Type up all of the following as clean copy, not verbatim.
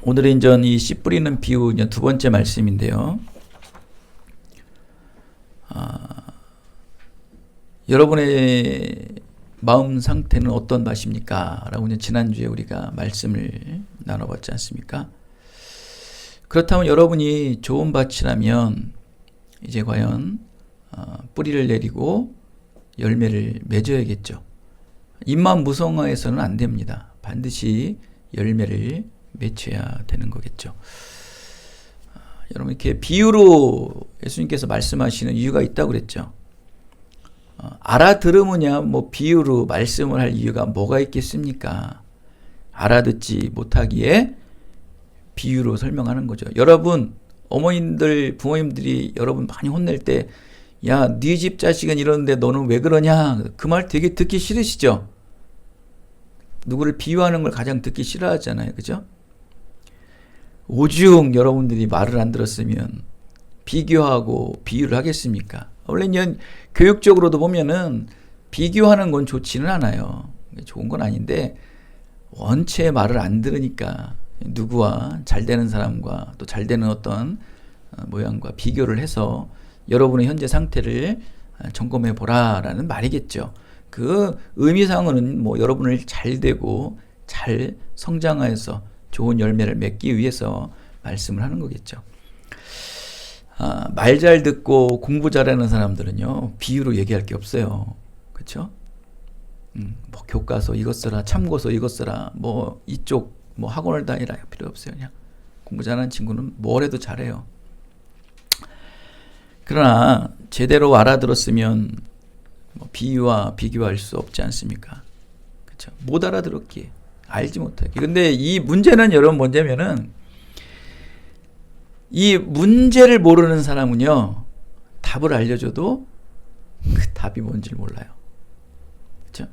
오늘은 이제 이 씨 뿌리는 비유 이제 두 번째 말씀인데요. 여러분의 마음 상태는 어떤 맛입니까? 라고 이제 지난주에 우리가 말씀을 나눠봤지 않습니까? 그렇다면 여러분이 좋은 밭이라면 이제 과연 뿌리를 내리고 열매를 맺어야겠죠. 입만 무성화해서는 안 됩니다. 반드시 열매를 맺혀야 되는 거겠죠. 여러분 이렇게 비유로 예수님께서 말씀하시는 이유가 있다고 그랬죠. 알아들으느냐 뭐 비유로 말씀을 할 이유가 뭐가 있겠습니까? 알아듣지 못하기에 비유로 설명하는 거죠. 여러분 어머님들 부모님들이 여러분 많이 혼낼 때 야, 네 집 자식은 이러는데 너는 왜 그러냐? 그 말 되게 듣기 싫으시죠? 누구를 비유하는 걸 가장 듣기 싫어하잖아요. 그죠? 오죽 여러분들이 말을 안 들었으면 비교하고 비유를 하겠습니까? 원래 교육적으로도 보면은 비교하는 건 좋지는 않아요. 좋은 건 아닌데 원체 말을 안 들으니까 누구와 잘 되는 사람과 또 잘 되는 어떤 모양과 비교를 해서 여러분의 현재 상태를 점검해 보라라는 말이겠죠. 그 의미상으로는 뭐 여러분을 잘 되고 잘 성장해서 좋은 열매를 맺기 위해서 말씀을 하는 거겠죠. 말 잘 듣고 공부 잘하는 사람들은요 비유로 얘기할 게 없어요. 그렇죠? 뭐 교과서 이것 써라, 참고서 이것 써라, 뭐 이쪽 뭐 학원을 다니라 필요 없어요. 그냥 공부 잘하는 친구는 뭘 해도 잘해요. 그러나 제대로 알아들었으면 뭐 비유와 비교할 수 없지 않습니까? 그렇죠? 못 알아들었기에 알지 못하기. 근데 이 문제는 여러분 뭐냐면은 이 문제를 모르는 사람은요 답을 알려줘도 그 답이 뭔지 몰라요. 그렇죠?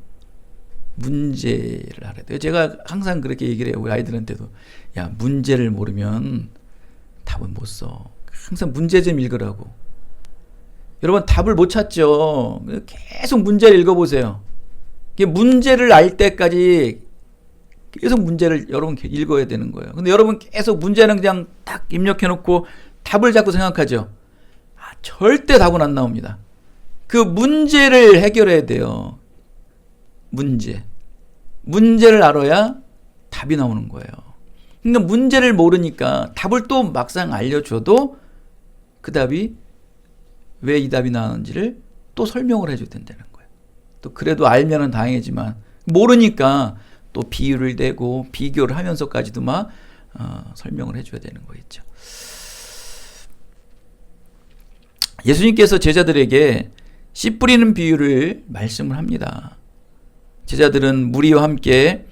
문제를 알아야 돼요. 제가 항상 그렇게 얘기를 해요. 우리 아이들한테도 야 문제를 모르면 답은 못 써. 항상 문제 좀 읽으라고. 여러분 답을 못 찾죠. 계속 문제를 읽어보세요. 문제를 알 때까지 계속 문제를 여러분 읽어야 되는 거예요. 근데 여러분 계속 문제는 그냥 딱 입력해놓고 답을 자꾸 생각하죠. 절대 답은 안 나옵니다. 그 문제를 해결해야 돼요. 문제를 알아야 답이 나오는 거예요. 근데 문제를 모르니까 답을 또 막상 알려줘도 그 답이 왜 이 답이 나왔는지를 또 설명을 해줘야 된다는 거예요. 또 그래도 알면은 다행이지만 모르니까 또 비유를 대고 비교를 하면서까지도 막 설명을 해줘야 되는 거겠죠. 예수님께서 제자들에게 씨 뿌리는 비유를 말씀을 합니다. 제자들은 무리와 함께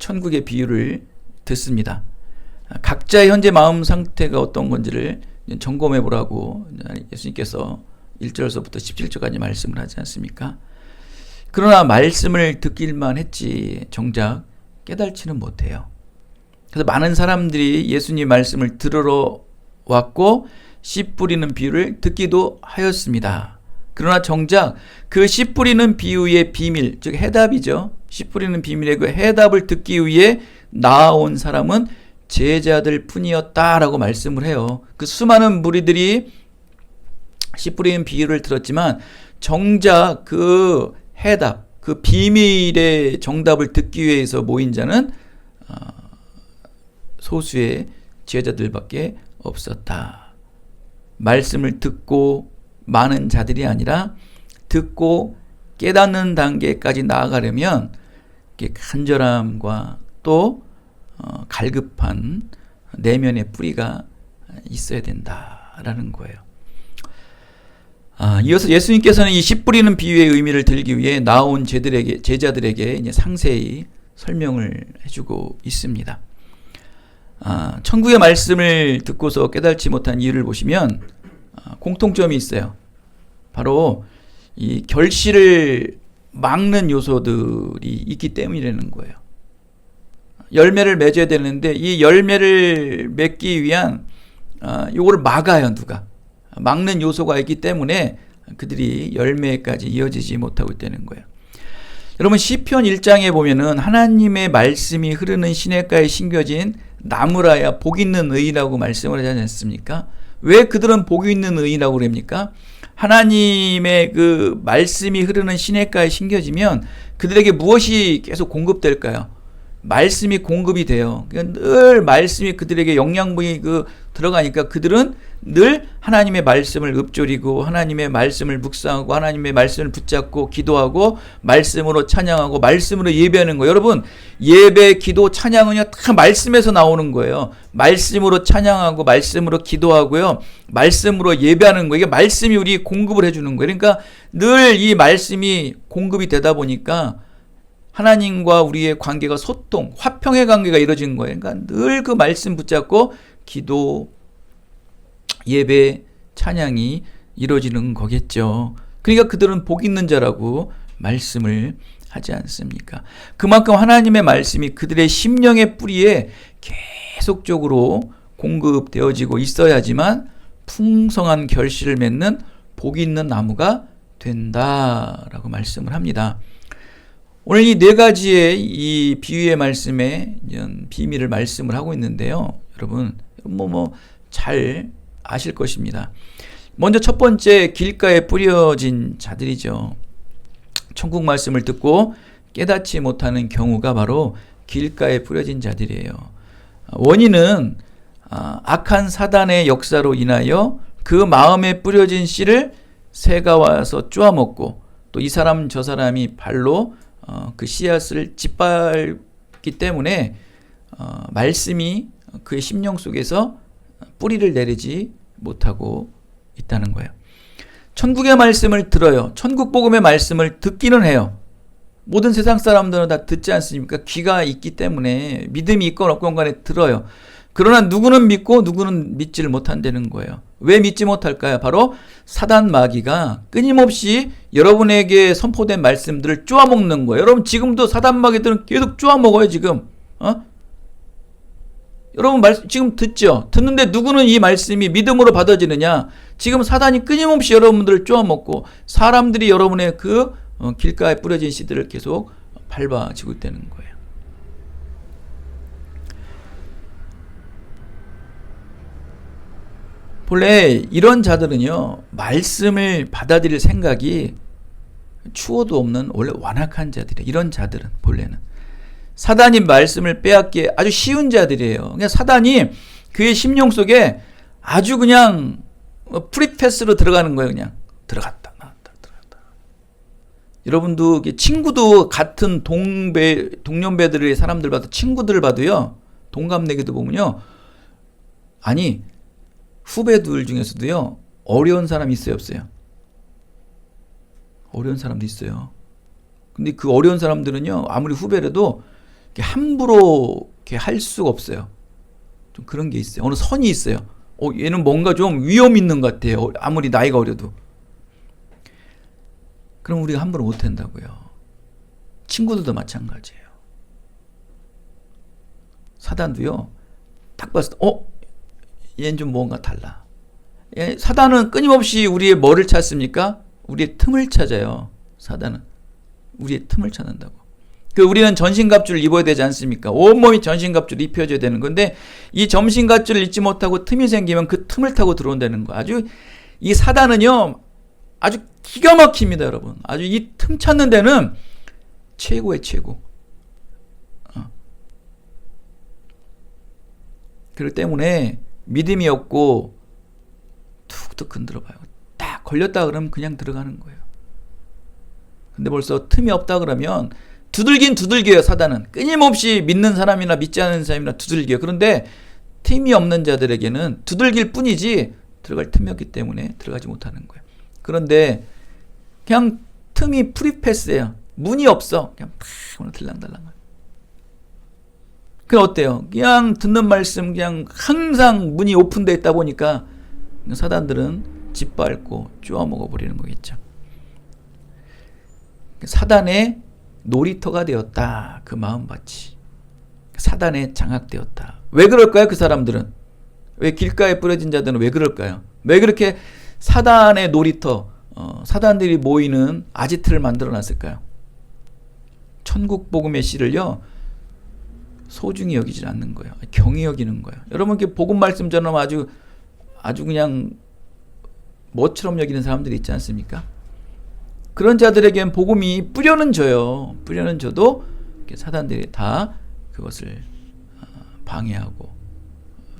천국의 비유를 듣습니다. 각자의 현재 마음 상태가 어떤 건지를 점검해 보라고 예수님께서 1절서부터 17절까지 말씀을 하지 않습니까? 그러나 말씀을 듣길만 했지 정작 깨달지는 못해요. 그래서 많은 사람들이 예수님 말씀을 들으러 왔고 씨 뿌리는 비유를 듣기도 하였습니다. 그러나 정작 그 씨 뿌리는 비유의 비밀, 즉 해답이죠. 씨 뿌리는 비밀의 그 해답을 듣기 위해 나아온 사람은 제자들 뿐이었다라고 말씀을 해요. 그 수많은 무리들이 씨 뿌리는 비유를 들었지만 정작 그 해답, 그 비밀의 정답을 듣기 위해서 모인 자는 소수의 제자들밖에 없었다. 말씀을 듣고 많은 자들이 아니라 듣고 깨닫는 단계까지 나아가려면 간절함과 또 갈급한 내면의 뿌리가 있어야 된다라는 거예요. 이어서 예수님께서는 이 씨 뿌리는 비유의 의미를 들기 위해 나온 제자들에게 이제 상세히 설명을 해주고 있습니다. 천국의 말씀을 듣고서 깨달지 못한 이유를 보시면 공통점이 있어요. 바로 이 결실을 막는 요소들이 있기 때문이라는 거예요. 열매를 맺어야 되는데 이 열매를 맺기 위한 요거를 막아요. 누가 막는 요소가 있기 때문에 그들이 열매까지 이어지지 못하고 있다는 거예요. 여러분 시편 1장에 보면은 하나님의 말씀이 흐르는 시냇가에 심겨진 나무라야 복 있는 의라고 말씀을 하지 않습니까? 왜 그들은 복 있는 의라고 그럽니까? 하나님의 그 말씀이 흐르는 시냇가에 심겨지면 그들에게 무엇이 계속 공급될까요? 말씀이 공급이 돼요. 그러니까 늘 말씀이 그들에게 영양분이 들어가니까 그들은 늘 하나님의 말씀을 읊조리고 하나님의 말씀을 묵상하고 하나님의 말씀을 붙잡고 기도하고 말씀으로 찬양하고 말씀으로 예배하는 거예요. 여러분, 예배, 기도, 찬양은요 다 말씀에서 나오는 거예요. 말씀으로 찬양하고 말씀으로 기도하고요. 말씀으로 예배하는 거예요. 이게 말씀이 우리 공급을 해주는 거예요. 그러니까 늘 이 말씀이 공급이 되다 보니까 하나님과 우리의 관계가 소통, 화평의 관계가 이루어지는 거예요. 그러니까 늘 그 말씀 붙잡고 기도, 예배, 찬양이 이루어지는 거겠죠. 그러니까 그들은 복 있는 자라고 말씀을 하지 않습니까? 그만큼 하나님의 말씀이 그들의 심령의 뿌리에 계속적으로 공급되어지고 있어야지만 풍성한 결실을 맺는 복 있는 나무가 된다라고 말씀을 합니다. 오늘 이 네 가지의 이 비유의 말씀에 비밀을 말씀을 하고 있는데요. 여러분 잘 아실 것입니다. 먼저 첫 번째, 길가에 뿌려진 자들이죠. 천국 말씀을 듣고 깨닫지 못하는 경우가 바로 길가에 뿌려진 자들이에요. 원인은 악한 사단의 역사로 인하여 그 마음에 뿌려진 씨를 새가 와서 쪼아먹고 또 이 사람 저 사람이 발로 그 씨앗을 짓밟기 때문에 말씀이 그의 심령 속에서 뿌리를 내리지 못하고 있다는 거예요. 천국의 말씀을 들어요. 천국 복음의 말씀을 듣기는 해요. 모든 세상 사람들은 다 듣지 않습니까? 귀가 있기 때문에 믿음이 있건 없건 간에 들어요. 그러나 누구는 믿고 누구는 믿지를 못한다는 거예요. 왜 믿지 못할까요? 바로 사단 마귀가 끊임없이 여러분에게 선포된 말씀들을 쪼아먹는 거예요. 여러분 지금도 사단 마귀들은 계속 쪼아먹어요. 지금 여러분 지금 듣죠? 듣는데 누구는 이 말씀이 믿음으로 받아지느냐? 지금 사단이 끊임없이 여러분들을 쪼아먹고 사람들이 여러분의 그 길가에 뿌려진 씨들을 계속 밟아지고 있다는 거예요. 본래 이런 자들은요, 말씀을 받아들일 생각이 추호도 없는 원래 완악한 자들이에요. 이런 자들은 본래는 사단이 말씀을 빼앗기에 아주 쉬운 자들이에요. 그냥 사단이 그의 심령 속에 아주 그냥 프리패스로 들어가는 거예요. 그냥 들어갔다 나왔다 들어갔다. 여러분도 친구도 같은 동년배들의 사람들 봐도 친구들을 봐도요, 동갑내기도 보면요, 아니 후배들 중에서도요 어려운 사람이 있어요, 없어요? 어려운 사람도 있어요. 근데 그 어려운 사람들은요 아무리 후배라도 함부로 이렇게 할 수가 없어요. 좀 그런 게 있어요. 어느 선이 있어요. 얘는 뭔가 좀 위험 있는 것 같아요. 아무리 나이가 어려도. 그럼 우리가 함부로 못 한다고요. 친구들도 마찬가지예요. 사단도요 딱 봤을 때 얘는 좀 뭔가 달라. 사단은 끊임없이 우리의 뭐를 찾습니까? 우리의 틈을 찾아요. 사단은 우리의 틈을 찾는다고. 우리는 전신갑주를 입어야 되지 않습니까? 온몸이 전신갑주를 입혀줘야 되는 건데 이 전신갑주를 입지 못하고 틈이 생기면 그 틈을 타고 들어온다는 거. 아주 이 사단은요 아주 기가 막힙니다, 여러분. 아주 이 틈 찾는 데는 최고의 최고. 그렇기 때문에 믿음이 없고 툭툭 흔들어 봐요. 딱 걸렸다 그러면 그냥 들어가는 거예요. 근데 벌써 틈이 없다 그러면 두들긴 두들겨요. 사단은 끊임없이 믿는 사람이나 믿지 않는 사람이나 두들겨요. 그런데 틈이 없는 자들에게는 두들길 뿐이지 들어갈 틈이 없기 때문에 들어가지 못하는 거예요. 그런데 그냥 틈이 프리패스예요. 문이 없어. 그냥 팍 들랑달랑. 그럼 어때요? 그냥 듣는 말씀 그냥 항상 문이 오픈되어 있다 보니까 사단들은 짓밟고 쪼아먹어 버리는 거겠죠. 사단의 놀이터가 되었다. 그 마음밭이 사단에 장악되었다. 왜 그럴까요? 그 사람들은 왜 길가에 뿌려진 자들은 왜 그럴까요? 왜 그렇게 사단의 놀이터, 사단들이 모이는 아지트를 만들어 놨을까요? 천국 복음의 씨를요 소중히 여기지 않는 거예요. 경히 여기는 거예요. 여러분, 복음 말씀 전하면 아주 그냥 뭐처럼 여기는 사람들이 있지 않습니까? 그런 자들에겐 복음이 뿌려는 줘요. 뿌려는 줘도 사단들이 다 그것을 방해하고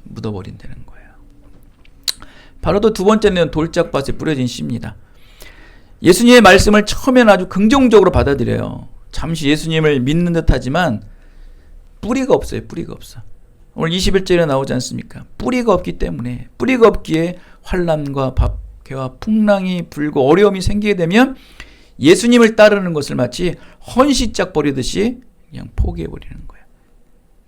묻어버린다는 거예요. 바로 또 두 번째는 돌짝밭에 뿌려진 씨입니다. 예수님의 말씀을 처음에는 아주 긍정적으로 받아들여요. 잠시 예수님을 믿는 듯 하지만 뿌리가 없어요. 뿌리가 없어. 오늘 21절에 나오지 않습니까? 뿌리가 없기 때문에, 뿌리가 없기에 환난과 박해와 풍랑이 불고 어려움이 생기게 되면 예수님을 따르는 것을 마치 헌시짝 버리듯이 그냥 포기해버리는 거예요.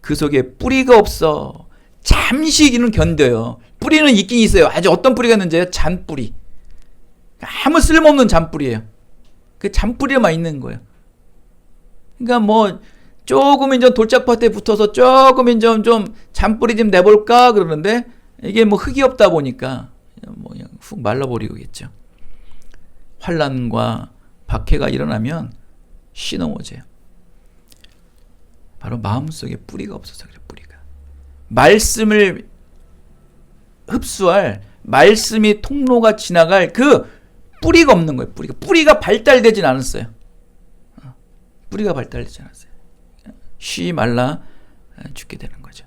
그 속에 뿌리가 없어. 잠시는 견뎌요. 뿌리는 있긴 있어요. 아주 어떤 뿌리가 있는지요? 잔뿌리. 아무 쓸모없는 잔뿌리예요. 그 잔뿌리만 있는 거예요. 그러니까 뭐 조금 이제 돌짝밭에 붙어서 조금 이제 좀 잔뿌리 좀 내볼까 그러는데 이게 뭐 흙이 없다 보니까 뭐 그냥 훅 말라버리겠죠. 환난과 박해가 일어나면 씨 넘어져요. 바로 마음속에 뿌리가 없어서 그래. 뿌리가 말씀을 흡수할, 말씀이 통로가 지나갈 그 뿌리가 없는 거예요. 뿌리가 발달되진 않았어요. 뿌리가 발달되지 않았어요. 쉬 말라 죽게 되는 거죠.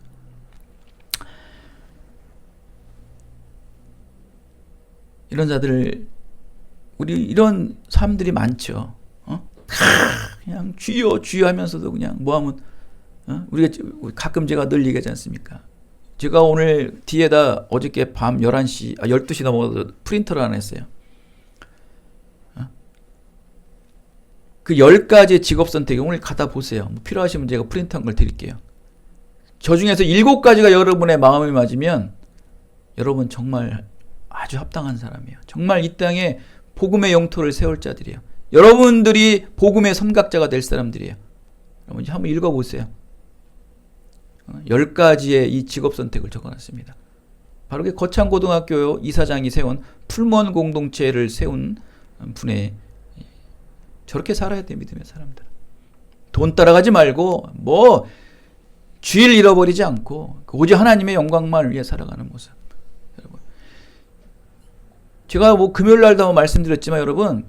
이런 자들, 우리 이런 사람들이 많죠. 그냥 주여 주여 하면서도 그냥 뭐하면 우리가 가끔 제가 늘 얘기하지 않습니까? 제가 오늘 뒤에다 어저께 밤 12시 넘어서 프린터를 하나 했어요. 그 10가지 직업 선택 오늘 갖다 보세요. 뭐 필요하시면 제가 프린트한 걸 드릴게요. 저 중에서 7가지가 여러분의 마음에 맞으면 여러분 정말 아주 합당한 사람이에요. 정말 이 땅에 복음의 영토를 세울 자들이에요. 여러분들이 복음의 선각자가 될 사람들이에요. 여러분 한번 읽어보세요. 10가지의 이 직업 선택을 적어놨습니다. 바로 그 거창고등학교 이사장이 세운 풀무원 공동체를 세운 분의 저렇게 살아야 돼. 믿음의 사람들. 돈 따라가지 말고 뭐 주일 잃어버리지 않고 오직 하나님의 영광만을 위해 살아가는 모습. 여러분, 제가 뭐 금요일 날도 말씀드렸지만 여러분,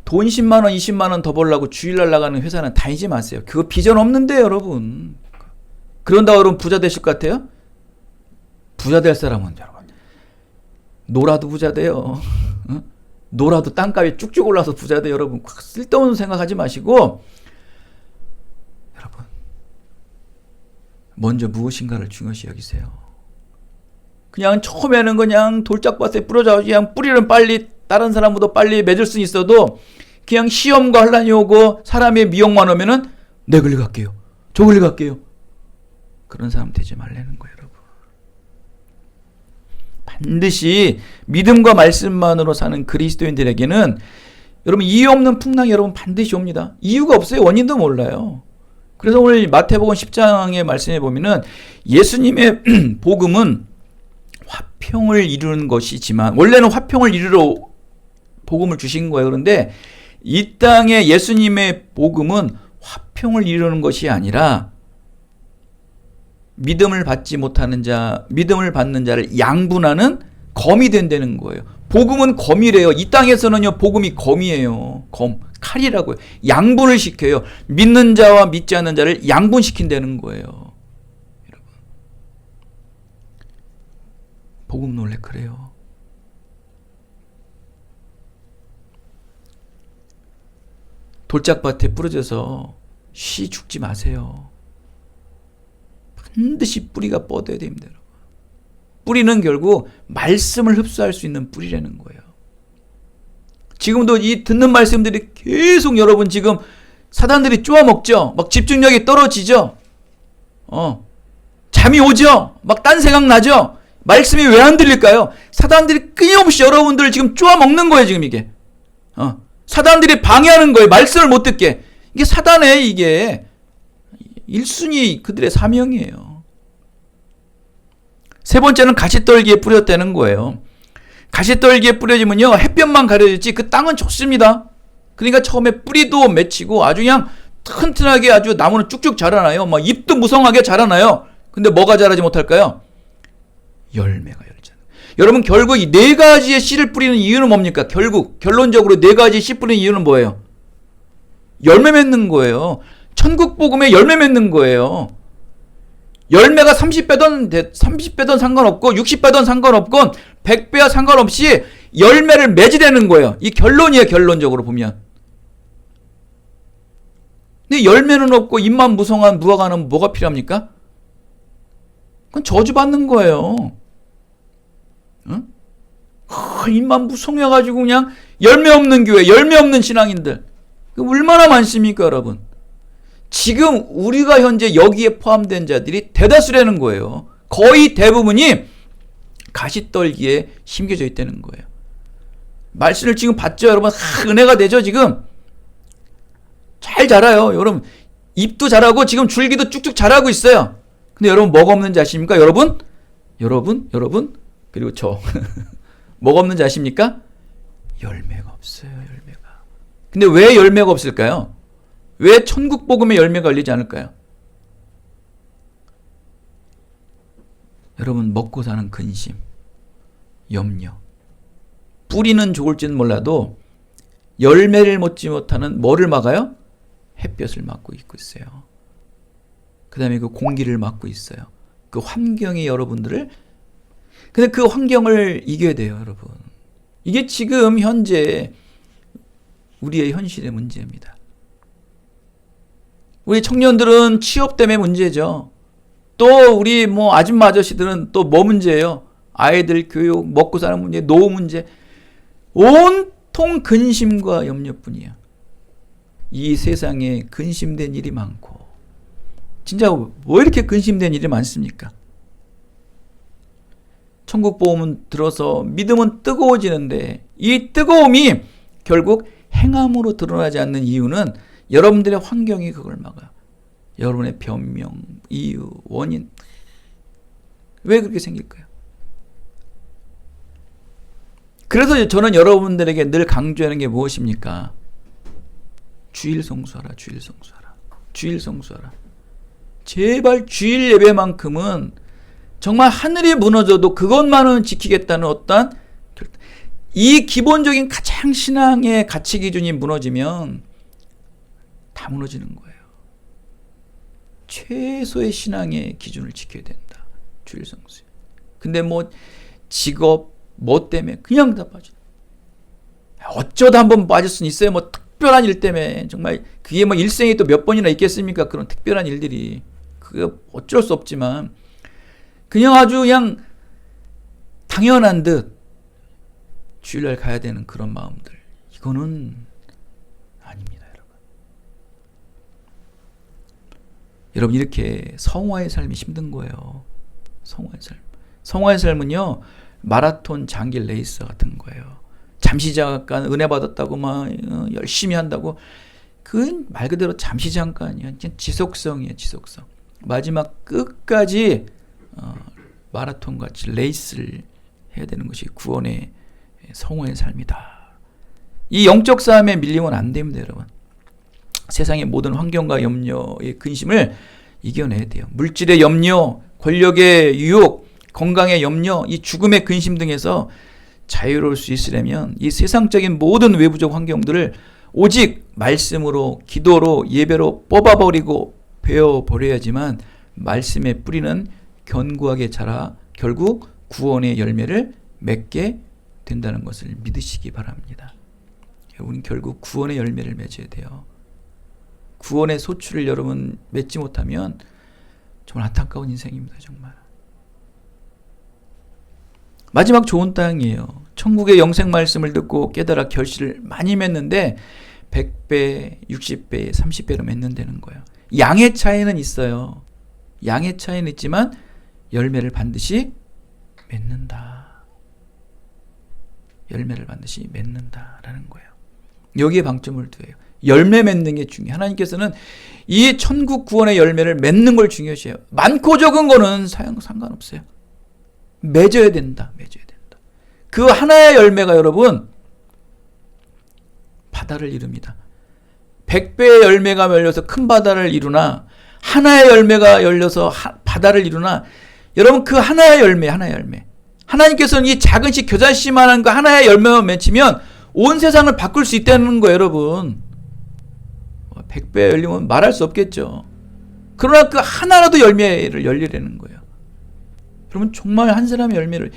돈 10만 원, 20만 원 더 벌려고 주일날 나가는 회사는 다니지 마세요. 그거 비전 없는데 여러분. 그런다고 여러분 부자 되실 것 같아요? 부자 될 사람은 여러분 놀아도 부자 돼요. 놀아도 땅값이 쭉쭉 올라서 부자 돼요. 여러분 쓸데없는 생각하지 마시고 여러분 먼저 무엇인가를 중요시 여기세요. 그냥 처음에는 그냥 돌짝밭에 뿌려져 그냥 뿌리는 빨리 다른 사람보다 빨리 맺을 수 있어도 그냥 시험과 환난이 오고 사람의 미혹만 오면은 내 글리 갈게요. 저 글리 갈게요. 그런 사람 되지 말라는 거예요, 여러분. 반드시 믿음과 말씀만으로 사는 그리스도인들에게는 여러분 이유 없는 풍랑이 여러분 반드시 옵니다. 이유가 없어요. 원인도 몰라요. 그래서 오늘 마태복음 10장의 말씀에 보면은 예수님의 복음은 화평을 이루는 것이지만 원래는 화평을 이루러 복음을 주신 거예요. 그런데 이 땅에 예수님의 복음은 화평을 이루는 것이 아니라 믿음을 받지 못하는 자, 믿음을 받는 자를 양분하는 검이 된다는 거예요. 복음은 검이래요. 이 땅에서는요, 복음이 검이에요. 검, 칼이라고요. 양분을 시켜요. 믿는 자와 믿지 않는 자를 양분시킨다는 거예요. 여러분, 복음 원래 그래요. 돌짝밭에 부러져서 쉬 죽지 마세요. 반드시 뿌리가 뻗어야 됩니다. 뿌리는 결국 말씀을 흡수할 수 있는 뿌리라는 거예요. 지금도 이 듣는 말씀들이 계속 여러분 지금 사단들이 쪼아먹죠. 막 집중력이 떨어지죠. 잠이 오죠. 막 딴 생각 나죠. 말씀이 왜 안 들릴까요? 사단들이 끊임없이 여러분들을 지금 쪼아먹는 거예요. 지금 이게. 사단들이 방해하는 거예요. 말씀을 못 듣게. 이게 사단의 이게 1순위 그들의 사명이에요. 세 번째는 가시떨기에 뿌렸다는 거예요. 가시떨기에 뿌려지면요 햇볕만 가려지지 그 땅은 좋습니다. 그러니까 처음에 뿌리도 맺히고 아주 그냥 튼튼하게 아주 나무는 쭉쭉 자라나요. 막 잎도 무성하게 자라나요. 근데 뭐가 자라지 못할까요? 열매가 열잖아요. 여러분 결국 이 네 가지의 씨를 뿌리는 이유는 뭡니까? 결국 결론적으로 네 가지 씨 뿌리는 이유는 뭐예요? 열매 맺는 거예요. 천국 복음에 열매 맺는 거예요. 열매가 30배던 상관없고 60배던 상관없고 100배와 상관없이 열매를 맺으려는 거예요. 이 결론이에요. 결론적으로 보면. 근데 열매는 없고 잎만 무성한 무화과는 뭐가 필요합니까? 그건 저주받는 거예요. 응? 잎만 무성해가지고 그냥 열매 없는 교회, 열매 없는 신앙인들. 얼마나 많습니까, 여러분? 지금 우리가 현재 여기에 포함된 자들이 대다수라는 거예요. 거의 대부분이 가시떨기에 심겨져 있다는 거예요. 말씀을 지금 받죠, 여러분? 은혜가 되죠, 지금? 잘 자라요. 여러분, 잎도 자라고 지금 줄기도 쭉쭉 자라고 있어요. 근데 여러분, 뭐가 없는지 아십니까? 여러분? 그리고 저. 뭐가 없는지 아십니까? 열매가 없어요, 열매가. 근데 왜 열매가 없을까요? 왜 천국 복음에 열매가 열리지 않을까요? 여러분, 먹고 사는 근심, 염려. 뿌리는 좋을지는 몰라도 열매를 맺지 못하는 뭐를 막아요? 햇볕을 막고 있고 있어요. 그 다음에 그 공기를 막고 있어요. 그 환경이 여러분들을, 근데 그 환경을 이겨야 돼요, 여러분. 이게 지금 현재 우리의 현실의 문제입니다. 우리 청년들은 취업 때문에 문제죠. 또 우리 아줌마 아저씨들은 또 뭐 문제예요? 아이들 교육, 먹고 사는 문제, 노후 문제. 온통 근심과 염려뿐이야. 이 세상에 근심된 일이 많고. 진짜 왜 이렇게 근심된 일이 많습니까? 천국 복음은 들어서 믿음은 뜨거워지는데 이 뜨거움이 결국 행함으로 드러나지 않는 이유는 여러분들의 환경이 그걸 막아요. 여러분의 변명, 이유, 원인. 왜 그렇게 생길까요? 그래서 저는 여러분들에게 늘 강조하는 게 무엇입니까? 주일 성수하라, 주일 성수하라, 주일 성수하라. 제발 주일 예배만큼은 정말 하늘이 무너져도 그것만은 지키겠다는 어떠한 이 기본적인 가장 신앙의 가치 기준이 무너지면 다 무너지는 거예요. 최소의 신앙의 기준을 지켜야 된다. 주일 성수. 근데 직업 뭐 때문에 그냥 다 빠져. 어쩌다 한번 빠질 수는 있어요. 특별한 일 때문에 정말 그게 일생에 또 몇 번이나 있겠습니까? 그런 특별한 일들이. 그게 어쩔 수 없지만 그냥 아주 그냥 당연한 듯 주일날 가야 되는 그런 마음들. 이거는 아닙니다, 여러분. 여러분 이렇게 성화의 삶이 힘든 거예요. 성화의 삶. 성화의 삶은요. 마라톤 장기 레이스 같은 거예요. 잠시 잠깐 은혜 받았다고 열심히 한다고 그건 말 그대로 잠시 잠깐이야. 지속성이에요, 지속성. 마지막 끝까지 마라톤 같이 레이스를 해야 되는 것이 구원의 성화의 삶이다. 이 영적 싸움에 밀리면 안 됩니다, 여러분. 세상의 모든 환경과 염려의 근심을 이겨내야 돼요. 물질의 염려, 권력의 유혹, 건강의 염려, 이 죽음의 근심 등에서 자유로울 수 있으려면 이 세상적인 모든 외부적 환경들을 오직 말씀으로, 기도로, 예배로 뽑아버리고 베어버려야지만 말씀의 뿌리는 견고하게 자라 결국 구원의 열매를 맺게 된다는 것을 믿으시기 바랍니다. 여러분 결국 구원의 열매를 맺어야 돼요. 구원의 소출을 여러분 맺지 못하면 정말 안타까운 인생입니다. 정말. 마지막 좋은 땅이에요. 천국의 영생 말씀을 듣고 깨달아 결실을 많이 맺는데 100배, 60배, 30배로 맺는다는 거예요. 양의 차이는 있어요. 양의 차이는 있지만 열매를 반드시 맺는다. 열매를 반드시 맺는다라는 거예요. 여기에 방점을 두어요. 열매 맺는 게 중요해요. 하나님께서는 이 천국 구원의 열매를 맺는 걸 중요시해요. 많고 적은 거는 상관없어요. 맺어야 된다. 맺어야 된다. 그 하나의 열매가 여러분 바다를 이룹니다. 100배의 열매가 열려서 큰 바다를 이루나 하나의 열매가 열려서 바다를 이루나 여러분 그 하나의 열매 하나님께서는 이 작은 씨 겨자씨만한 그 하나의 열매만 맺히면 온 세상을 바꿀 수 있다는 거예요 여러분. 100배 열리면 말할 수 없겠죠. 그러나 그 하나라도 열매를 열리라는 거예요. 여러분 정말 한 사람의 열매를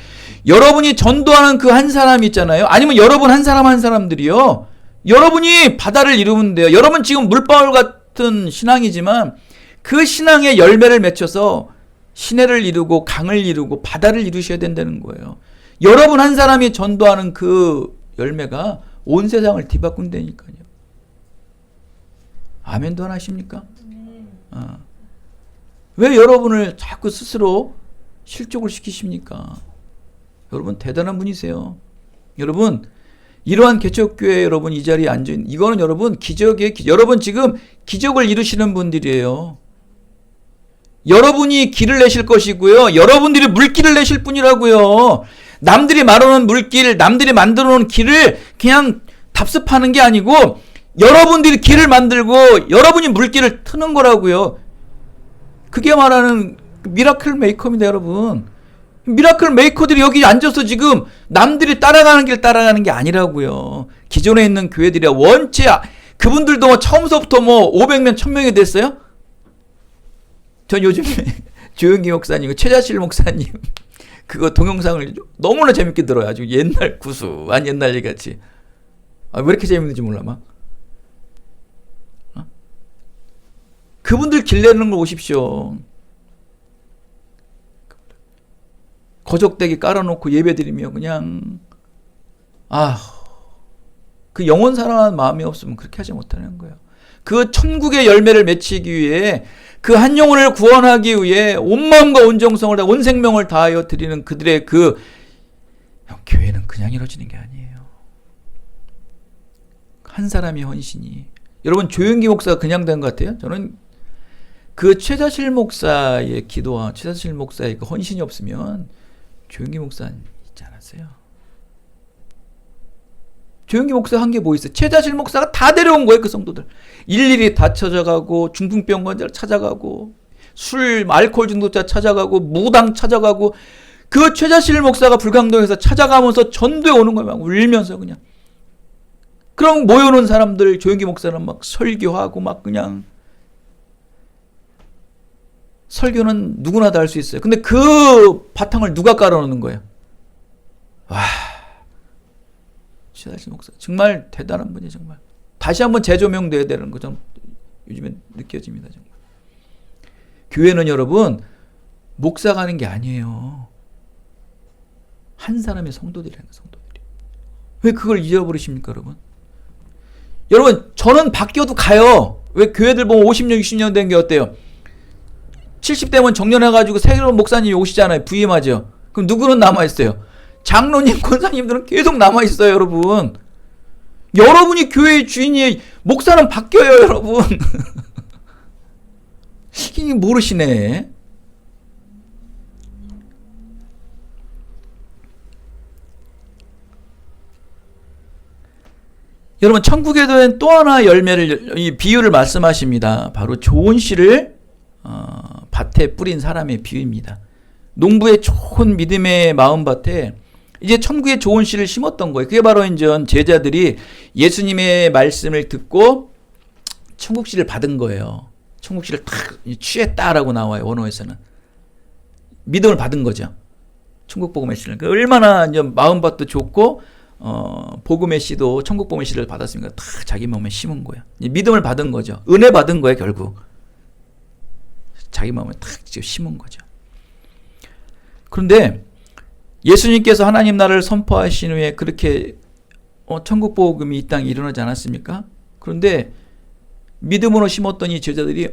여러분이 전도하는 그 한 사람 있잖아요. 아니면 여러분 한 사람 한 사람들이요. 여러분이 바다를 이루면 돼요. 여러분 지금 물방울 같은 신앙이지만 그 신앙의 열매를 맺혀서 시내를 이루고 강을 이루고 바다를 이루셔야 된다는 거예요. 여러분 한 사람이 전도하는 그 열매가 온 세상을 뒤바꾼다니까요. 아멘도 안 하십니까? 왜 여러분을 자꾸 스스로 실족을 시키십니까? 여러분 대단한 분이세요. 여러분 이러한 개척교회 여러분 이 자리에 앉아있는 이거는 여러분 여러분 지금 기적을 이루시는 분들이에요. 여러분이 길을 내실 것이고요. 여러분들이 물길을 내실 분이라고요. 남들이 말하는 물길, 남들이 만들어 놓은 길을 그냥 답습하는 게 아니고 여러분들이 길을 만들고 여러분이 물길을 트는 거라고요. 그게 말하는 미라클 메이커입니다, 여러분. 미라클 메이커들이 여기 앉아서 지금 남들이 따라가는 길 따라가는 게 아니라고요. 기존에 있는 교회들이 원체 그분들도 뭐 처음서부터 뭐 500명, 1000명이 됐어요? 전 요즘에 조영기 목사님, 최자실 목사님 그거 동영상을 너무나 재밌게 들어요. 아주 옛날 구수한 옛날 얘기같이. 왜 이렇게 재밌는지 몰라 막. 그분들 길 내는 걸 보십시오. 거적대기 깔아놓고 예배드리며 그냥 그 영혼 사랑하는 마음이 없으면 그렇게 하지 못하는 거예요. 그 천국의 열매를 맺히기 위해 그 한 영혼을 구원하기 위해 온 마음과 온 정성을 다 온 생명을 다하여 드리는 그들의 그 교회는 그냥 이루어지는 게 아니에요. 한 사람의 헌신이 여러분 조영기 목사가 그냥 된 것 같아요? 저는 그 최자실 목사의 기도와 최자실 목사의 그 헌신이 없으면 조영기 목사 있지 않았어요. 조영기 목사 한 게 뭐 있어요? 최자실 목사가 다 데려온 거예요, 그 성도들. 일일이 다 찾아가고, 중풍병 환자를 찾아가고, 알코올 중독자 찾아가고, 무당 찾아가고, 그 최자실 목사가 불광동에서 찾아가면서 전도에 오는 거예요, 막 울면서 그냥. 그럼 모여놓은 사람들, 조영기 목사는 막 설교하고, 막 그냥. 설교는 누구나 다 할 수 있어요. 근데 그 바탕을 누가 깔아놓는 거예요? 와. 최자실 목사 정말 대단한 분이 정말 다시 한번 재조명돼야 되는 거 좀 요즘에 느껴집니다. 정말 교회는 여러분 목사가 하는 게 아니에요. 한 사람의 성도들이라는 거예요. 성도들이. 왜 그걸 잊어버리십니까, 여러분? 여러분 저는 바뀌어도 가요. 왜 교회들 보면 50년 60년 된 게 어때요? 70대면 정년해가지고 새로운 목사님이 오시잖아요. 부임하죠. 그럼 누구는 남아있어요? 장로님, 권사님들은 계속 남아있어요, 여러분. 여러분이 교회의 주인이에요. 목사는 바뀌어요, 여러분. 이게 모르시네. 여러분, 천국에 대한 또 하나 열매를, 이 비유를 말씀하십니다. 바로 좋은 씨를 밭에 뿌린 사람의 비유입니다. 농부의 좋은 믿음의 마음밭에 이제 천국에 좋은 씨를 심었던 거예요. 그게 바로 이제 제자들이 예수님의 말씀을 듣고 천국 씨를 받은 거예요. 천국 씨를 탁 취했다라고 나와요. 원어에서는. 믿음을 받은 거죠. 천국 복음의 씨를. 얼마나 이제 마음밭도 좋고 복음의 씨도 천국 복음의 씨를 받았으니까 탁 자기 마음에 심은 거예요. 믿음을 받은 거죠. 은혜 받은 거예요, 결국. 자기 마음에 탁 심은 거죠. 그런데 예수님께서 하나님 나라를 선포하신 후에 그렇게 천국 복음이 이 땅에 일어나지 않았습니까? 그런데 믿음으로 심었던 이 제자들이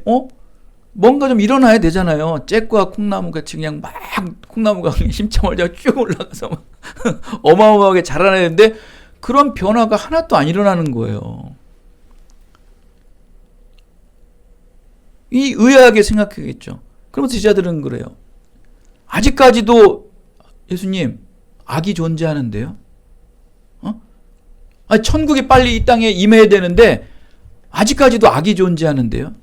뭔가 좀 일어나야 되잖아요. 잭과 콩나무 같이 그냥 막 콩나무가 심청을 잡고 쭉 올라가서 막 어마어마하게 자라나야 되는데 그런 변화가 하나도 안 일어나는 거예요. 이 의아하게 생각하겠죠. 그러면서 제자들은 그래요. 아직까지도 예수님, 악이 존재하는데요? 아니, 천국이 빨리 이 땅에 임해야 되는데, 아직까지도 악이 존재하는데요.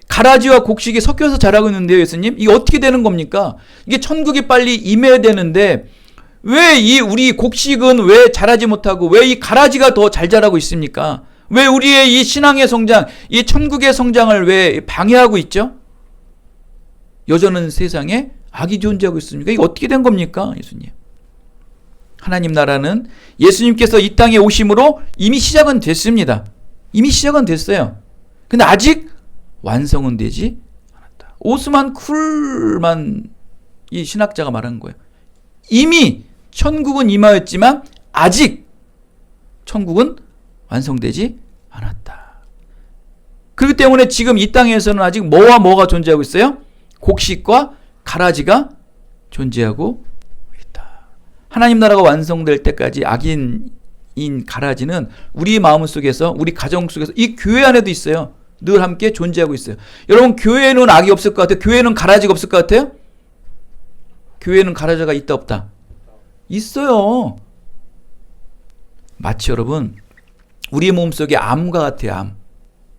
가라지와 곡식이 섞여서 자라고 있는데요, 예수님. 이게 어떻게 되는 겁니까? 이게 천국이 빨리 임해야 되는데 왜 이 우리 곡식은 왜 자라지 못하고 왜 이 가라지가 더 잘 자라고 있습니까? 왜 우리의 이 신앙의 성장, 이 천국의 성장을 왜 방해하고 있죠? 여전한 세상에 악이 존재하고 있습니까? 이게 어떻게 된 겁니까, 예수님? 하나님 나라는 예수님께서 이 땅에 오심으로 이미 시작은 됐습니다. 이미 시작은 됐어요. 근데 아직 완성은 되지 않았다. 오스만 쿨만 이 신학자가 말한 거예요. 이미 천국은 임하였지만 아직 천국은 완성되지 않았다. 그렇기 때문에 지금 이 땅에서는 아직 뭐와 뭐가 존재하고 있어요? 곡식과 가라지가 존재하고 있다. 하나님 나라가 완성될 때까지 악인인 가라지는 우리 마음 속에서, 우리 가정 속에서, 이 교회 안에도 있어요. 늘 함께 존재하고 있어요. 여러분, 교회에는 악이 없을 것 같아요? 교회에는 가라지가 없을 것 같아요? 교회에는 가라지가 있다 없다? 있어요. 마치 여러분, 우리 몸속에 암과 같아요.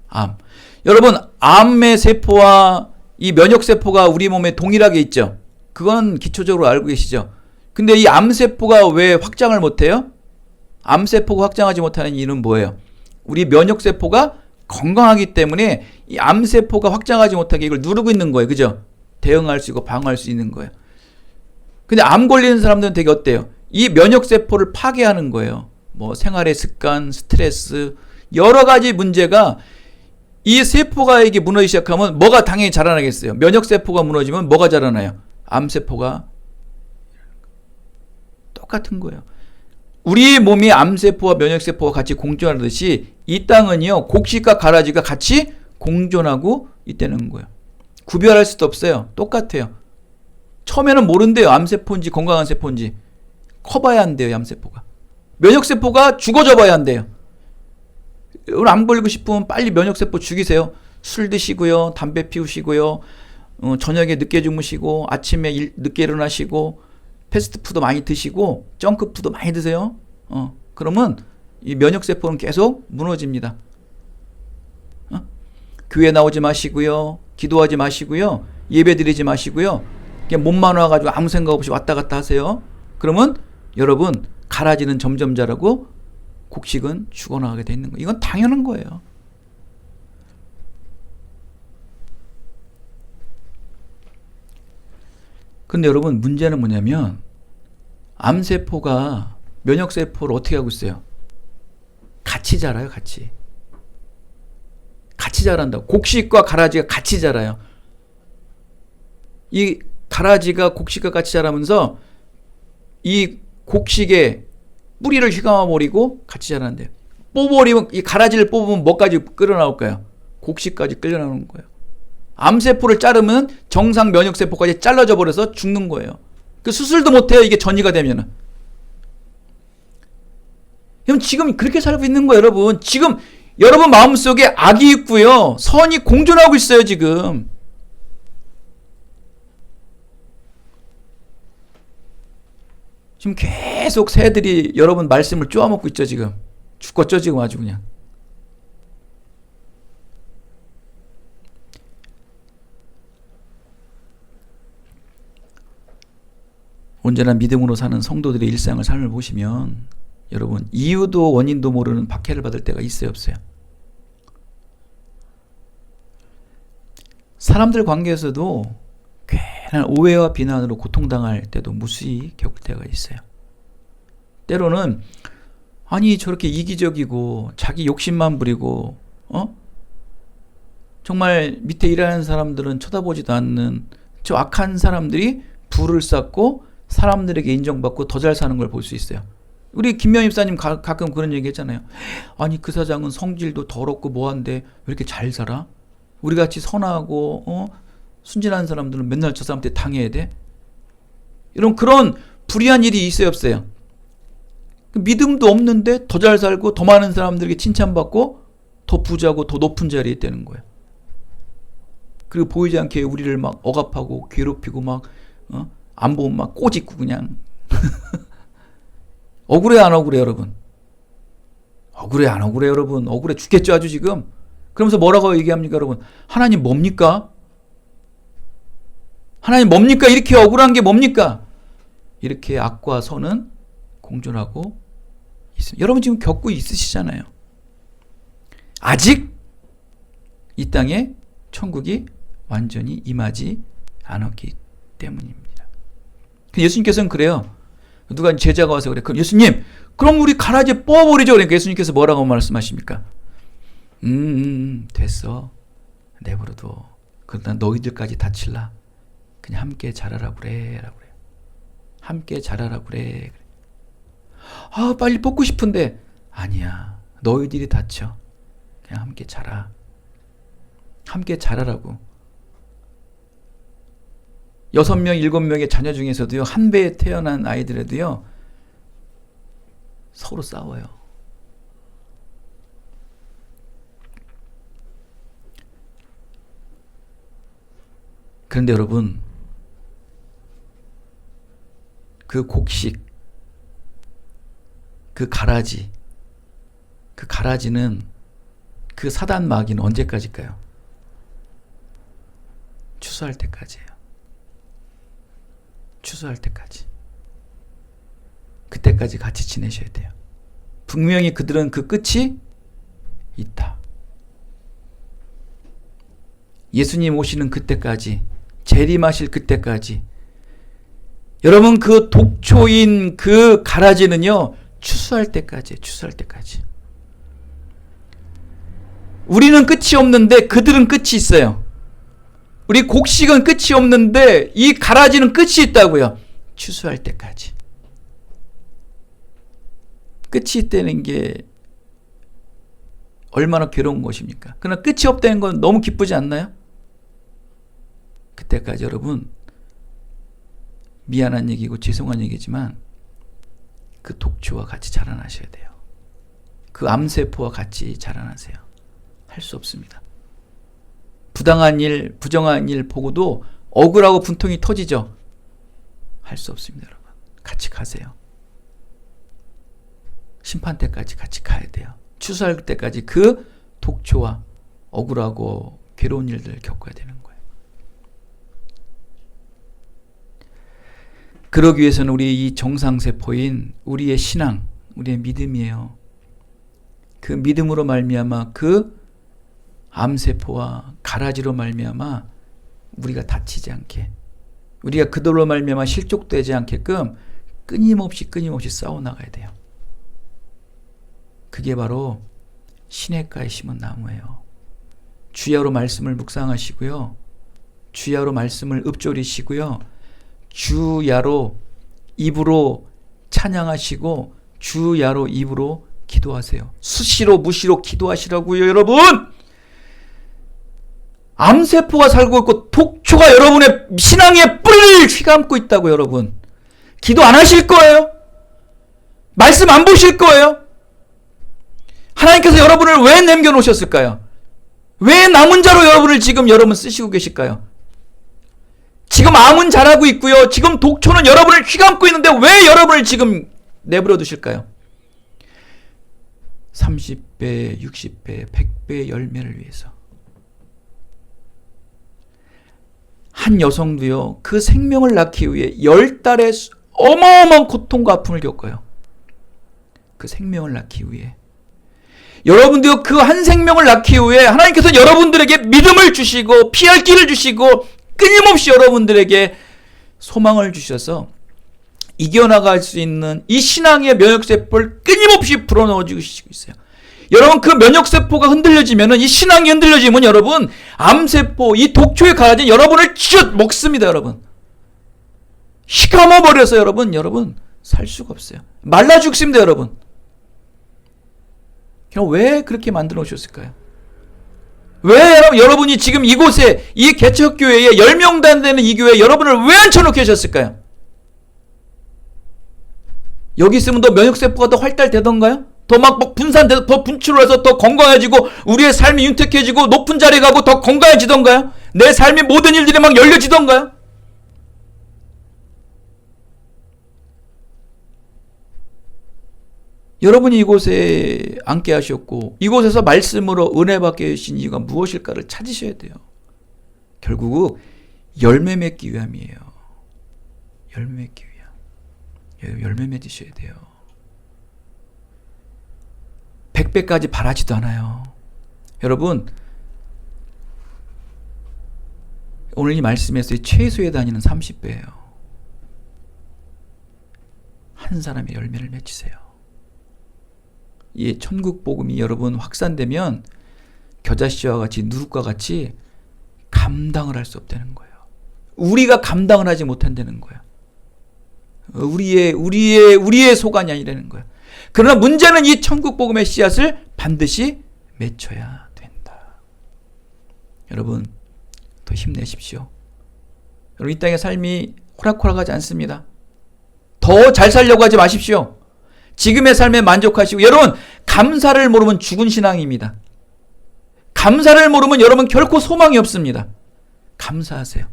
암. 여러분, 암의 세포와 이 면역세포가 우리 몸에 동일하게 있죠. 그건 기초적으로 알고 계시죠. 근데 이 암세포가 왜 확장을 못해요? 암세포가 확장하지 못하는 이유는 뭐예요? 우리 면역세포가 건강하기 때문에 이 암세포가 확장하지 못하게 이걸 누르고 있는 거예요. 그죠? 대응할 수 있고 방어할 수 있는 거예요. 근데 암 걸리는 사람들은 되게 어때요? 이 면역세포를 파괴하는 거예요. 뭐 생활의 습관, 스트레스, 여러 가지 문제가 이 세포가 이게 무너지기 시작하면 뭐가 당연히 자라나겠어요? 면역세포가 무너지면 뭐가 자라나요? 암세포가. 똑같은 거예요. 우리 몸이 암세포와 면역세포가 같이 공존하듯이 이 땅은요, 곡식과 가라지가 같이 공존하고 있다는 거예요. 구별할 수도 없어요. 똑같아요. 처음에는 모른대요. 암세포인지 건강한 세포인지. 커봐야 한대요. 암세포가. 면역세포가 죽어져 봐야 한대요. 여러분, 안 걸리고 싶으면 빨리 면역세포 죽이세요. 술 드시고요. 담배 피우시고요. 저녁에 늦게 주무시고 아침에 늦게 일어나시고 패스트푸드 많이 드시고 정크푸드 많이 드세요. 그러면 이 면역세포는 계속 무너집니다. 교회 나오지 마시고요. 기도하지 마시고요. 예배 드리지 마시고요. 그냥 몸만 와가지고 아무 생각 없이 왔다 갔다 하세요. 그러면 여러분, 가라지는 점점 자라고 곡식은 죽어나가게 돼 있는 거예요. 이건 당연한 거예요. 근데 여러분, 문제는 뭐냐면 암세포가 면역세포를 어떻게 하고 있어요? 같이 자라요. 같이 자란다고. 곡식과 가라지가 같이 자라요. 이 가라지가 곡식과 같이 자라면서 이 곡식에 뿌리를 휘감아버리고 같이 자란대요. 뽑아버리면, 이 가라지를 뽑으면 뭐까지 끌어나올까요? 곡식까지 끌려나오는 거예요. 암세포를 자르면 정상 면역세포까지 잘라져 버려서 죽는 거예요. 그 수술도 못해요. 이게 전이가 되면은. 그럼 지금 그렇게 살고 있는 거예요, 여러분. 지금 여러분 마음속에 악이 있고요. 선이 공존하고 있어요, 지금. 지금 계속 새들이 여러분 말씀을 쪼아먹고 있죠, 지금. 죽겠죠, 지금 아주 그냥. 온전한 믿음으로 사는 성도들의 일상을, 삶을 보시면 여러분, 이유도 원인도 모르는 박해를 받을 때가 있어요, 없어요? 사람들 관계에서도 괜한 오해와 비난으로 고통당할 때도 무수히 겪을 때가 있어요. 때로는 아니 저렇게 이기적이고 자기 욕심만 부리고 정말 밑에 일하는 사람들은 쳐다보지도 않는 저 악한 사람들이 부를 쌓고 사람들에게 인정받고 더 잘 사는 걸 볼 수 있어요. 우리 김명 입사님 가끔 그런 얘기 했잖아요. 아니 그 사장은 성질도 더럽고 뭐한데 왜 이렇게 잘 살아? 우리같이 선하고 순진한 사람들은 맨날 저 사람한테 당해야 돼? 이런 그런 불의한 일이 있어요, 없어요? 믿음도 없는데 더 잘 살고 더 많은 사람들에게 칭찬받고 더 부자고 더 높은 자리에 있다는 거예요. 그리고 보이지 않게 우리를 막 억압하고 괴롭히고 막 안 보면 막 꼬집고 그냥 억울해 안 억울해 여러분? 억울해 안 억울해 여러분? 억울해 죽겠죠 아주 지금. 그러면서 뭐라고 얘기합니까 여러분? 하나님 뭡니까? 하나님 뭡니까? 이렇게 억울한 게 뭡니까? 이렇게 악과 선은 공존하고 있습니다. 여러분 지금 겪고 있으시잖아요. 아직 이 땅에 천국이 완전히 임하지 않았기 때문입니다. 예수님께서는 그래요. 누가 제자가 와서 그래. 그럼 예수님, 그럼 우리 가라지 뽑아버리죠. 그러니까 예수님께서 뭐라고 말씀하십니까? 됐어. 내버려둬. 그러다 너희들까지 다칠라. 그냥 함께 자라라고 그래. 라고 그래요. 함께 자라라고 그래. 아, 빨리 뽑고 싶은데. 아니야. 너희들이 다쳐. 그냥 함께 자라. 함께 자라라고. 6명, 7명의 자녀 중에서도요, 한 배에 태어난 아이들에도요, 서로 싸워요. 그런데 여러분, 그 곡식, 그 가라지는 그 사단 마귀는 언제까지일까요? 추수할 때까지예요. 추수할 때까지. 그때까지 같이 지내셔야 돼요. 분명히 그들은 그 끝이 있다. 예수님 오시는 그때까지, 재림하실 그때까지. 여러분 그 독초인 그 가라지는요, 추수할 때까지예요. 추수할 때까지. 우리는 끝이 없는데 그들은 끝이 있어요. 우리 곡식은 끝이 없는데 이 가라지는 끝이 있다고요. 추수할 때까지. 끝이 있다는 게 얼마나 괴로운 것입니까? 그러나 끝이 없다는 건 너무 기쁘지 않나요? 그때까지 여러분, 미안한 얘기고 죄송한 얘기지만 그 독초와 같이 자라나셔야 돼요. 그 암세포와 같이 자라나세요. 할 수 없습니다. 부당한 일, 부정한 일 보고도 억울하고 분통이 터지죠. 할 수 없습니다, 여러분. 같이 가세요. 심판 때까지 같이 가야 돼요. 추수할 때까지 그 독초와 억울하고 괴로운 일들을 겪어야 되는 거예요. 그러기 위해서는 우리 이 정상세포인 우리의 신앙, 우리의 믿음이에요. 그 믿음으로 말미암아 그 암세포와 가라지로 말미암아 우리가 다치지 않게, 우리가 그들로 말미암아 실족되지 않게끔 끊임없이 싸워나가야 돼요. 그게 바로 시냇가에 심은 나무예요. 주야로 말씀을 묵상하시고요. 주야로 말씀을 읊조리시고요. 주야로 입으로 찬양하시고 주야로 입으로 기도하세요. 수시로 무시로 기도하시라고요, 여러분. 암세포가 살고 있고 독초가 여러분의 신앙의 뿌리를 휘감고 있다고. 여러분, 기도 안 하실 거예요? 말씀 안 보실 거예요? 하나님께서 여러분을 왜 남겨놓으셨을까요? 왜 남은 자로 여러분을 지금 여러분 쓰시고 계실까요? 지금 암은 자라고 있고요, 지금 독초는 여러분을 휘감고 있는데 왜 여러분을 지금 내버려 두실까요? 30배, 60배, 100배의 열매를 위해서. 한 여성도요, 그 생명을 낳기 위해 10달의 어마어마한 고통과 아픔을 겪어요. 그 생명을 낳기 위해. 여러분도요, 그 한 생명을 낳기 위해 하나님께서 여러분들에게 믿음을 주시고 피할 길을 주시고 끊임없이 여러분들에게 소망을 주셔서 이겨나갈 수 있는 이 신앙의 면역세포를 끊임없이 불어넣어 주시고 있어요. 여러분, 그 면역세포가 흔들려지면, 이 신앙이 흔들려지면 여러분, 암세포, 이 독초에 가라진 여러분을 쥐어 먹습니다. 여러분, 휘감아버려서 여러분 살 수가 없어요. 말라 죽습니다. 여러분. 그럼 왜 그렇게 만들어 오셨을까요? 왜 여러분이 지금 이곳에, 이 개척교회에 10명도 안 되는 이 교회에 여러분을 왜 앉혀놓게 하셨을까요? 여기 있으면 더 면역세포가 더 활달되던가요? 더 막 분산돼서 더 분출을 해서 더 건강해지고 우리의 삶이 윤택해지고 높은 자리에 가고 더 건강해지던가요? 내 삶의 모든 일들이 막 열려지던가요? 여러분이 이곳에 앉게 하셨고 이곳에서 말씀으로 은혜 받게 하신 이유가 무엇일까를 찾으셔야 돼요. 결국 열매 맺기 위함이에요. 열매 맺기 위함. 열매 맺으셔야 돼요. 100배까지 바라지도 않아요. 여러분, 오늘 이 말씀에서의 최소의 단위는 30배예요. 한 사람의 열매를 맺으세요. 이 천국 복음이 여러분 확산되면 겨자씨와 같이 누룩과 같이 감당을 할 수 없다는 거예요. 우리가 감당을 하지 못한다는 거예요. 우리의 소관이 아니라는 거예요. 그러나 문제는 이 천국 복음의 씨앗을 반드시 맺혀야 된다. 여러분, 더 힘내십시오. 여러분, 이 땅의 삶이 호락호락하지 않습니다. 더 잘 살려고 하지 마십시오. 지금의 삶에 만족하시고, 여러분, 감사를 모르면 죽은 신앙입니다. 감사를 모르면 여러분 결코 소망이 없습니다. 감사하세요.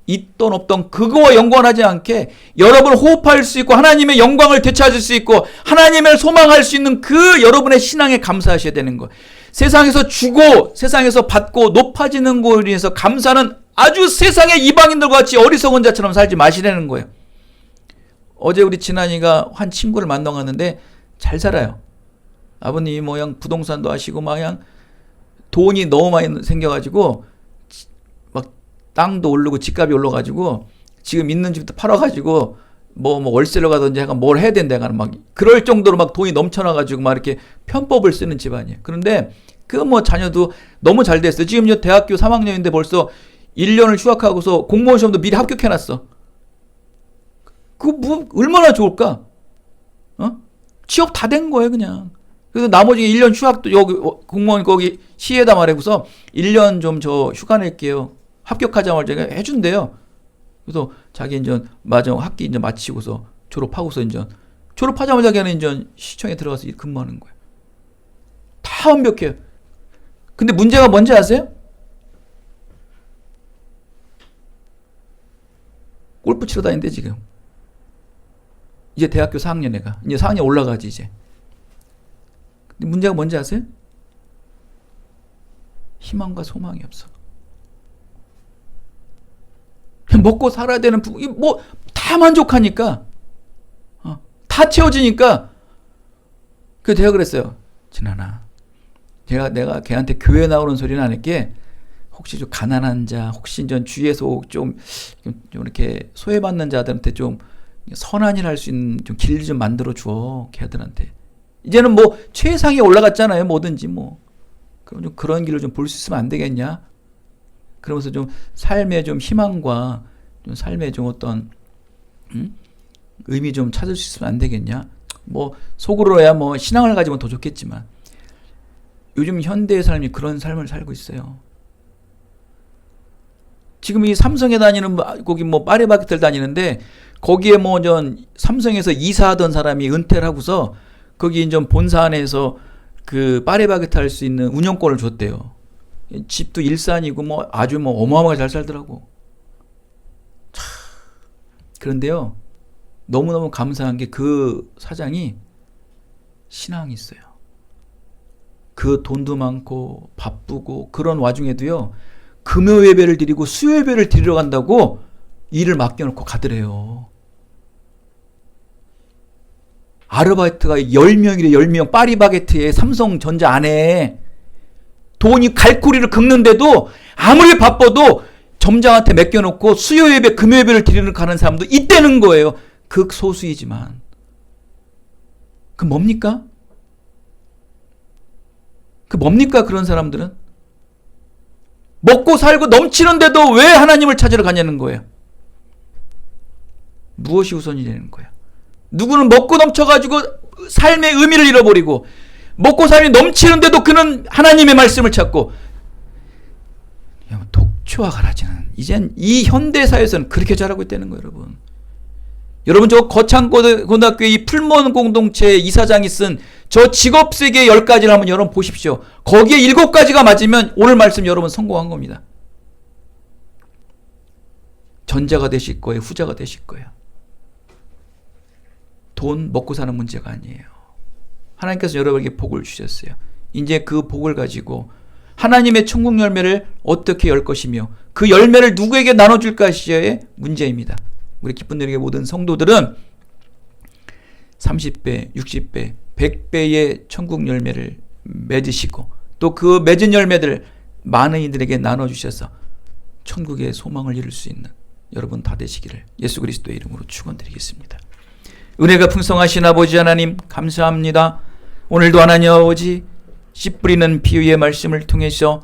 있던 없던 그거와 연관하지 않게 여러분 호흡할 수 있고 하나님의 영광을 되찾을 수 있고 하나님을 소망할 수 있는 그 여러분의 신앙에 감사하셔야 되는 거예요. 세상에서 주고 세상에서 받고 높아지는 것으로 인해서 감사는 아주 세상의 이방인들과 같이 어리석은 자처럼 살지 마시라는 거예요. 어제 우리 진환이가 한 친구를 만나갔는데 잘 살아요. 아버님이 뭐 부동산도 하시고 막 돈이 너무 많이 생겨가지고 막 땅도 오르고 집값이 올라가지고 지금 있는 집도 팔아가지고 뭐 월세로 가든지 약간 뭘 해야 된다 막 그럴 정도로 막 돈이 넘쳐나가지고 막 이렇게 편법을 쓰는 집안이에요. 그런데 그 뭐 자녀도 너무 잘 됐어요. 지금 대학교 3학년인데 벌써 1년을 휴학하고서 공무원 시험도 미리 합격해놨어. 그거 뭐 얼마나 좋을까? 취업 다 된 거예요 그냥. 그래서 나머지 1년 휴학도 여기 공무원 거기 시에다 말해고서 1년 좀 저 휴가 낼게요. 합격하자마자 해준대요. 그래서 자기 이제 마저 학기 이제 마치고서 졸업하고서 이제 졸업하자마자 걔는 이제 시청에 들어가서 근무하는 거예요. 다 완벽해요. 근데 문제가 뭔지 아세요? 골프 치러 다니는데 지금. 이제 대학교 4학년 애가. 이제 4학년 올라가지 이제. 근데 문제가 뭔지 아세요? 희망과 소망이 없어. 먹고 살아야 되는 뭐 다 만족하니까 다 채워지니까 그 내가 그랬어요. 진환아, 내가 걔한테 교회 나오는 소리는 안 할게. 혹시 좀 가난한 자, 혹시 좀 주위에서 좀 이렇게 소외받는 자들한테 좀 선한 일 할 수 있는 좀 길 좀 만들어 줘. 걔들한테. 이제는 뭐 최상에 올라갔잖아요. 뭐든지 뭐. 그럼 좀 그런 길을 좀 볼 수 있으면 안 되겠냐? 그러면서 좀 삶의 좀 희망과 좀 삶의 좀 어떤 의미 좀 찾을 수 있으면 안 되겠냐? 뭐 속으로야 뭐 신앙을 가지면 더 좋겠지만 요즘 현대의 삶이 그런 삶을 살고 있어요. 지금 이 삼성에 다니는 거기 뭐 파리바게트를 다니는데 거기에 뭐 전 삼성에서 이사하던 사람이 은퇴를 하고서 거기 좀 본사 안에서 그 파리바게트 할 수 있는 운영권을 줬대요. 집도 일산이고 뭐 아주 뭐 어마어마하게 잘 살더라고. 참. 그런데요, 너무너무 감사한 게 그 사장이 신앙이 있어요. 그 돈도 많고 바쁘고 그런 와중에도요, 금요 예배를 드리고 수요 예배를 드리러 간다고 일을 맡겨놓고 가더래요. 아르바이트가 10명이래, 10명. 파리바게트에 삼성전자 안에 돈이 갈고리를 긁는데도 아무리 바빠도 점장한테 맡겨놓고 수요 예배, 금요 예배를 드리러 가는 사람도 있다는 거예요. 극소수이지만. 그 뭡니까? 그 뭡니까 그런 사람들은? 먹고 살고 넘치는데도 왜 하나님을 찾으러 가냐는 거예요. 무엇이 우선이 되는 거예요? 누구는 먹고 넘쳐가지고 삶의 의미를 잃어버리고 먹고 삶이 넘치는데도 그는 하나님의 말씀을 찾고 독초와 가라지는 이젠 이 현대사회에서는 그렇게 자라고 있다는 거예요. 여러분. 여러분 저 거창고등학교의 이 풀몬 공동체 이사장이 쓴 저 직업세계 10가지를 한번 여러분 보십시오. 거기에 7가지가 맞으면 오늘 말씀 여러분 성공한 겁니다. 전자가 되실 거예요. 후자가 되실 거예요. 돈 먹고 사는 문제가 아니에요. 하나님께서 여러분에게 복을 주셨어요. 이제 그 복을 가지고 하나님의 천국 열매를 어떻게 열 것이며 그 열매를 누구에게 나눠줄 것이냐의 문제입니다. 우리 기쁜 일에게 모든 성도들은 30배, 60배, 100배의 천국 열매를 맺으시고 또 그 맺은 열매들을 많은 이들에게 나눠주셔서 천국의 소망을 이룰 수 있는 여러분 다 되시기를 예수 그리스도의 이름으로 축원드리겠습니다. 은혜가 풍성하신 아버지 하나님 감사합니다. 오늘도 하나님 아버지 씨 뿌리는 비유의 말씀을 통해서